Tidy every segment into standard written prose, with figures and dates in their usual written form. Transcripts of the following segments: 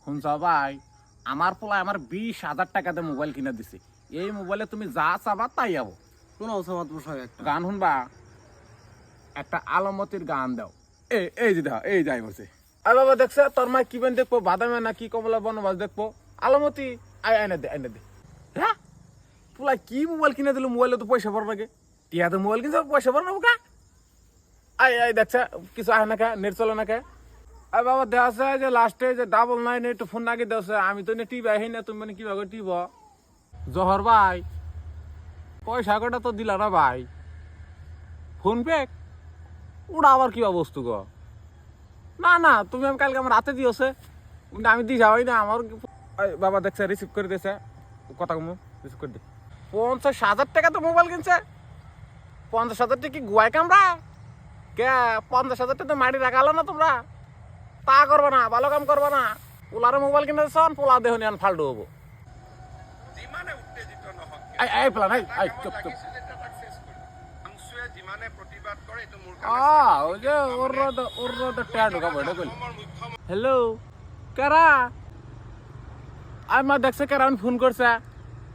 শুনছ ভাই, আমার পোলায় আমার 20,000 টাকাতে মোবাইল কিনে দিছে। এই মোবাইলে তুমি যা চাবা তাই যাবো। কোন অবস্থা পোশাক একটা গান শুনবা, একটা আলমতির গান দাও। এই যে দাও, এই যাই বলছে। আরে বাবা দেখছে তোর মা কি বেন দেখবো, বাদামে না কি কমলা বনবাস দেখবো। আলমতি আইনা দে, আইনা দে। হ্যাঁ, পোলা কি মোবাইল কিনে দিল? মোবাইলে তো পয়সা ভর লাগে। টিয়া তো মোবাইল কিনছে, পয়সা ভর নেবো কা? আই দেখছে কিছু আয় না কে, নেট চলে না কে। আরে বাবা দেওয়া যে লাস্টে যে 99 একটু ফোন নাকি দেওয়া, আমি তো টিভি আহি না, তুমি মানে কিভাবে টিভ? জহর ভাই, পয়সা কটা তো দিলা না ভাই। ফোন পে ওটা আবার কি বস্তু গো? না না, তুমি আমি কালকে আমার রাতে দিয়েছে, আমি দিয়ে যাওয়াই না আমার। বাবা দেখছে রিসিভ করে দিয়েছে, কথা কমু রিসিভ করে দি। 50,000 টাকা তো মোবাইল কিনছে। 50,000 টাকা কি গুয়াই কামরা কে? 50,000 টাকা তো মাটি রাখালো না তোমরা। তা করবা না, ভালো কাম করবা না। পোলারে মোবাইল কিনে দিচ্ছ, পোলা দেহ নিয়ে ফাল্টু হবো। পোলা নাই, চুপ চুপ। হ্যালো, কারা? আমার দেখছে কারা ফোন করছে,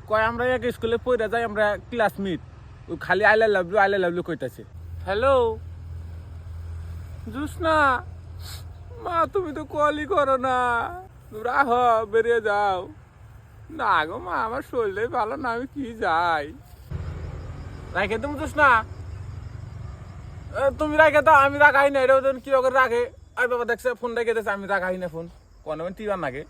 কয় আমরা এক স্কুলে পড়ে যাই, আমরা ক্লাসমেট। ও খালি আইলে লাভলু কইতাছে। হ্যালো জুসনা মা, তুমি তো কলই করো না। রাহ, বেরিয়ে যাও না গো মা, আমার শরীরে ভালো না, আমি কি যাই। রাখে তুমি জুসনা, তুমি রাখে দাও, আমি রাখাই না। এটা কি রাখে? আই বাবা দেখছে ফোন রেখে দিয়েছে, আমি রাখাই না ফোন। কোন টিবার নাকি